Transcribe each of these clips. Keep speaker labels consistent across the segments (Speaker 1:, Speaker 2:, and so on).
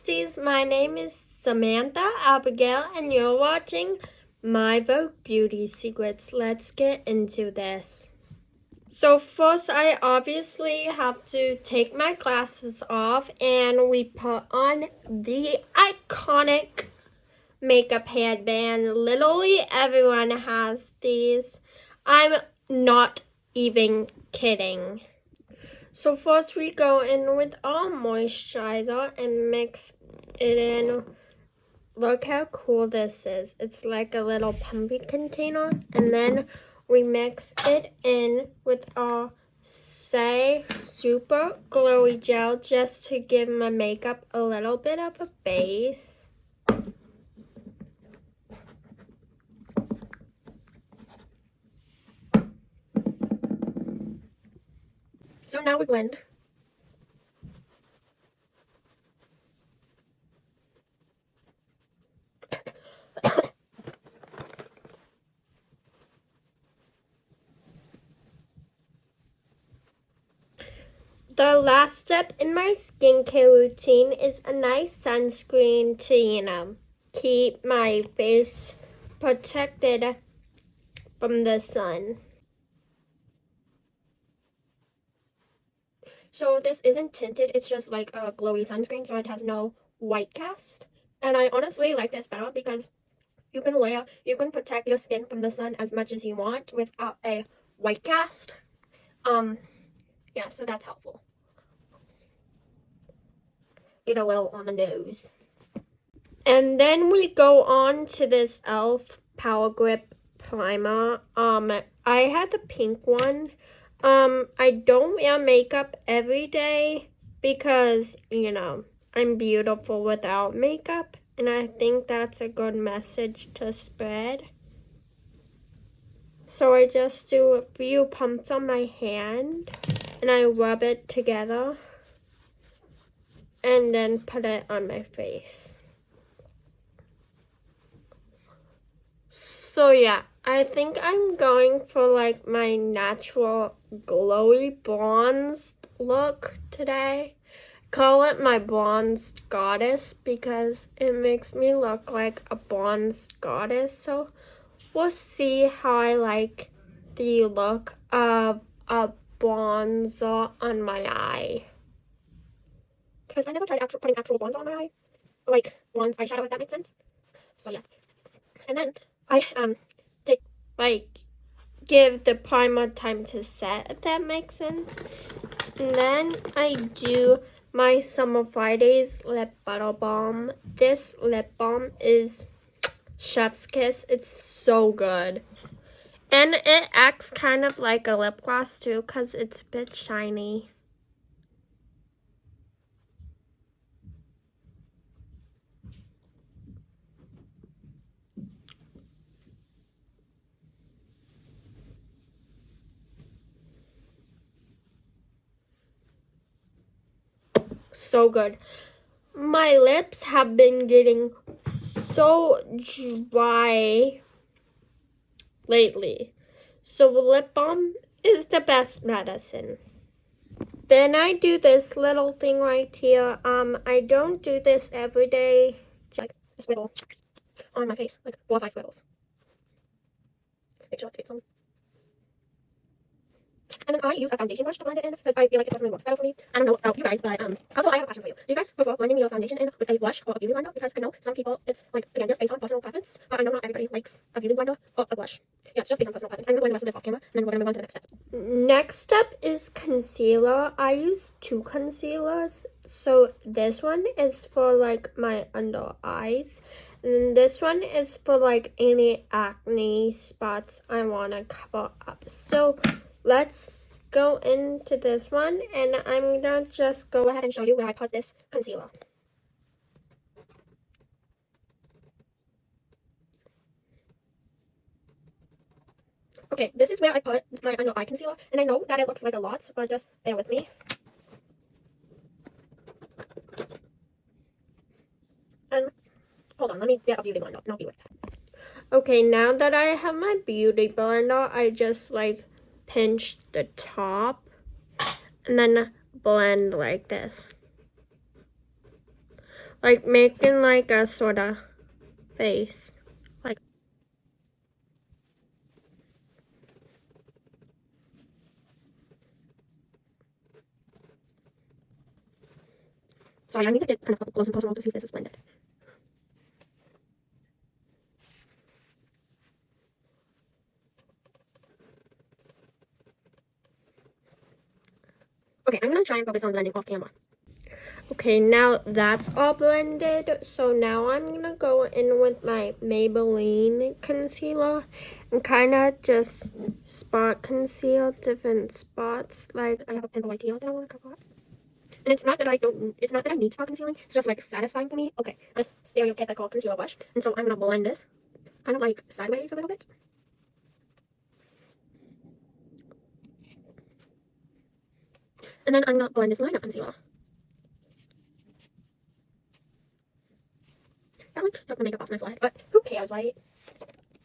Speaker 1: besties, my name is Samantha Abigail and you're watching my Vogue Beauty Secrets. Let's get into this. So first I obviously have to take my glasses off and we put on the iconic makeup headband. Literally everyone has these. I'm not even kidding. So first we go in with our moisturizer and mix it in. Look how cool this is. It's like a little pumpy container. And then we mix it in with our Say Super Glowy Gel just to give my makeup a little bit of a base. So now we blend. The last step in my skincare routine is a nice sunscreen to, keep my face protected from the sun. So this isn't tinted, it's just like a glowy sunscreen, so it has no white cast. And I honestly like this better because you can protect your skin from the sun as much as you want without a white cast. Yeah, so that's helpful. Get a little on the nose. And then we go on to this e.l.f. Power Grip Primer. I had the pink one. I don't wear makeup every day because, I'm beautiful without makeup. And I think that's a good message to spread. So I just do a few pumps on my hand and I rub it together and then put it on my face. So yeah, I think I'm going for like my natural glowy bronzed look today. Call it my bronzed goddess because it makes me look like a bronzed goddess. So we'll see how I like the look of a bronzer on my eye. Because I never tried putting actual bronzer on my eye. Like bronze eyeshadow, if that makes sense. So yeah. And then I give the primer time to set, if that makes sense. And then I do my Summer Fridays lip butter balm. This lip balm is chef's kiss. It's so good. And it acts kind of like a lip gloss too because it's a bit shiny. So good. My lips have been getting so dry lately. So lip balm is the best medicine. Then I do this little thing right here. I don't do this every day. Just like a swirl on my face, like 4 or 5 swirls. Make sure it fits on. And then I use a foundation brush to blend it in because I feel like it personally works better for me. I don't know about you guys, but also I have a question for you. Do you guys prefer blending your foundation in with a brush or a beauty blender? Because I know some people, it's like, again, just based on personal preference, but I know not everybody likes a beauty blender or a brush. Yeah, it's just based on personal preference. I'm going to blend the rest of this off camera, and then we're going to move on to the next step. Next step is concealer. I use 2 concealers. So this one is for like my under eyes. And then this one is for like any acne spots I want to cover up. So let's go into this one, and I'm gonna just go ahead and show you where I put this concealer. Okay, this is where I put my under eye concealer, and I know that it looks like a lot, but just bear with me. And hold on, let me get a beauty blender, and I'll be right back. Okay, now that I have my beauty blender, I just like pinch the top and then blend like this. like making like a sort of face. Like, sorry, I need to get kind of up close and personal to see if this is blended. Okay, I'm gonna try and focus on blending off camera. Okay, now that's all blended. So now I'm gonna go in with my Maybelline concealer and kind of just spot conceal different spots. Like I have a pimple right here that I want to cover up. And it's not that I need spot concealing. It's just like satisfying for me. Okay, let's get the concealer brush. And so I'm gonna blend this kind of like sideways a little bit. And then I'm gonna blend this line up concealer. That one took the makeup off my forehead, but who cares, right?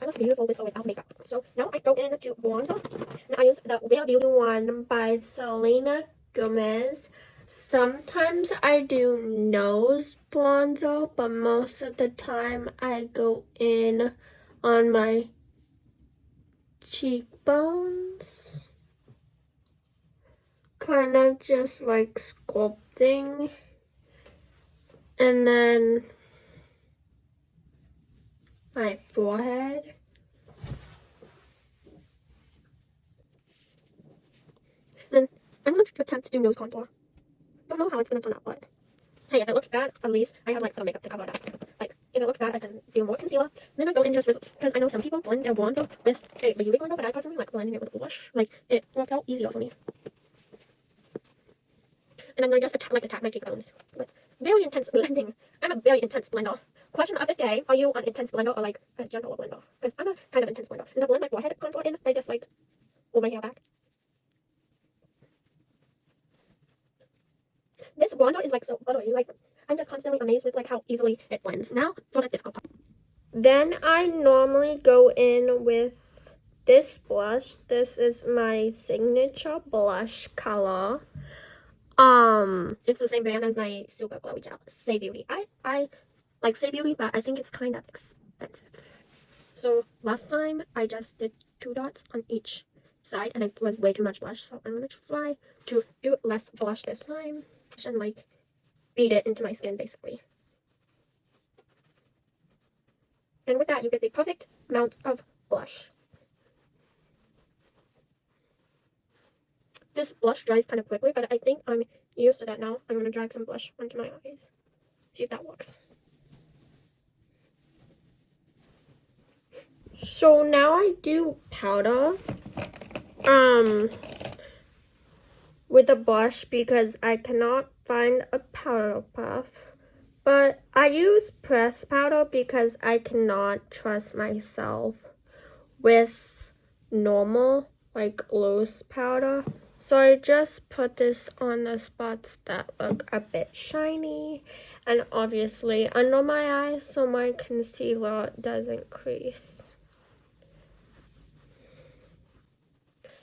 Speaker 1: I look beautiful with or without makeup. So now I go into bronzer, and I use the Real Beauty one by Selena Gomez. Sometimes I do nose bronzer, but most of the time I go in on my cheekbones. Kind of just like sculpting. And then my forehead. Then I'm going to attempt to do nose contour. Don't know how it's going to turn out, but hey, if it looks bad, at least I have like the makeup to cover it up. Like, if it looks bad, I can do more concealer. Then I go in just with, because I know some people blend their bronzer with a UV blender, but I personally like blending it with a blush. Like, it works out easier for me. And I'm going to just attack my cheekbones with very intense blending. I'm a very intense blender. Question of the day, are you an intense blender or like a gentle blender? Because I'm a kind of intense blender. And to blend my forehead contour in, I just like pull my hair back. This bronzer is like so buttery. Like, I'm just constantly amazed with like how easily it blends. Now for the difficult part. Then I normally go in with this blush. This is my signature blush color. It's the same brand as my super glowy gel, Say Beauty. I like Say Beauty, but I think it's kind of expensive. So last time I just did 2 dots on each side, and it was way too much blush. So I'm gonna try to do less blush this time and like beat it into my skin basically. And with that, you get the perfect amount of blush. This blush dries kind of quickly, but I think I'm used to that now. I'm going to drag some blush onto my eyes. See if that works. So now I do powder with a blush because I cannot find a powder puff. But I use pressed powder because I cannot trust myself with normal, like loose powder. So I just put this on the spots that look a bit shiny and obviously under my eyes so my concealer doesn't crease.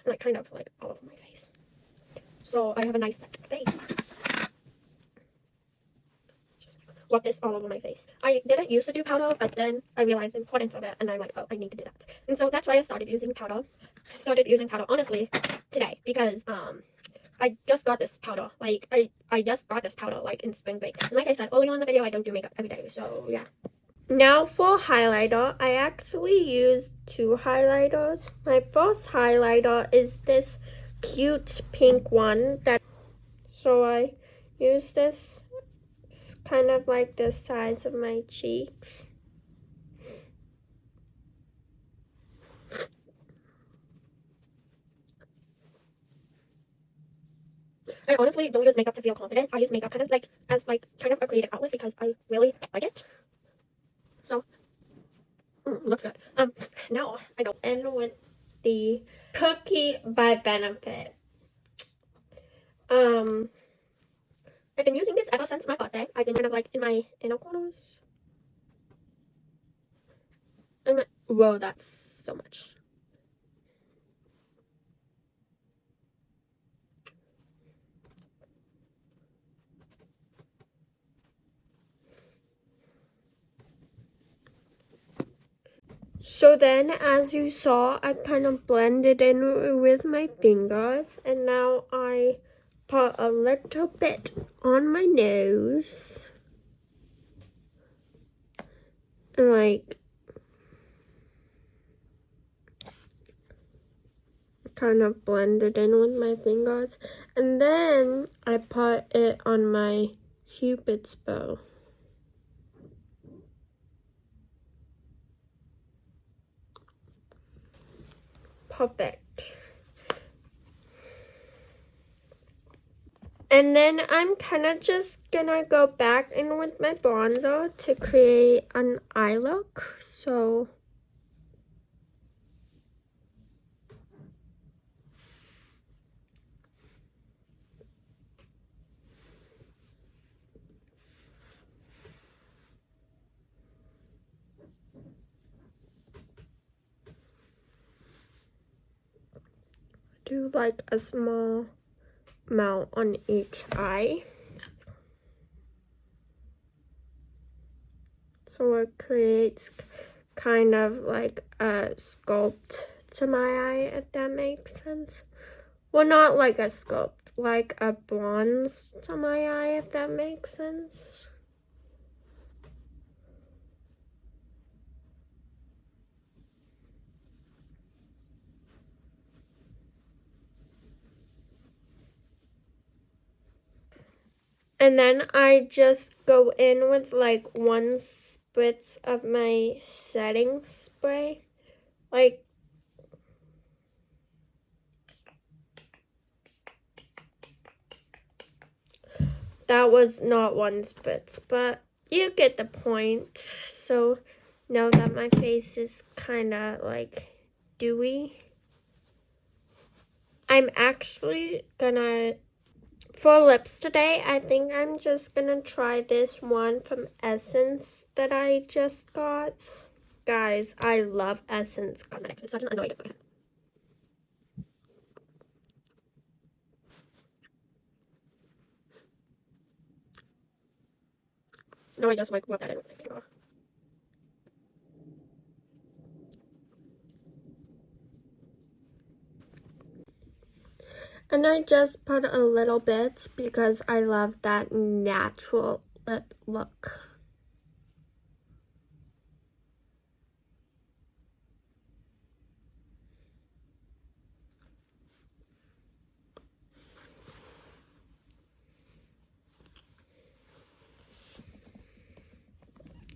Speaker 1: And like kind of like all over my face. So I have a nice set face. Just rub this all over my face. I didn't used to do powder, but then I realized the importance of it and I'm like, oh, I need to do that. And so that's why I started using powder. Honestly today because I just got this powder. Like I just got this powder like in spring break. And like I said earlier in the video, I don't do makeup every day, so yeah. Now for highlighter, I actually use 2 highlighters. My first highlighter is this cute pink one so I use this kind of like the sides of my cheeks. I honestly don't use makeup to feel confident. I use makeup kind of like as like kind of a creative outlet because I really like it. So looks good. Now I go in with the Cookie by Benefit. I've been using this ever since my birthday. I've been kind of like in my inner corners. Whoa, that's so much. So then, as you saw, I kind of blended in with my fingers, and now I put a little bit on my nose, and like kind of blend it in with my fingers, and then I put it on my Cupid's bow. Perfect. And then I'm kind of just gonna go back in with my bronzer to create an eye look. So do like a small amount on each eye. So it creates kind of like a sculpt to my eye, if that makes sense. Well, not like a sculpt, like a bronze to my eye, if that makes sense. And then I just go in with like 1 spritz of my setting spray. Like, that was not 1 spritz, but you get the point. So now that my face is kind of like dewy, I'm actually gonna, for lips today, I think I'm just gonna try this one from Essence that I just got. Guys, I love Essence Connects. It's such an annoying brand. No, I just like rub that in with my finger. And I just put a little bit because I love that natural lip look.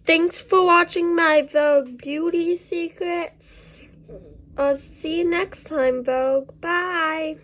Speaker 1: Thanks for watching my Vogue beauty secrets. I'll see you next time, Vogue. Bye.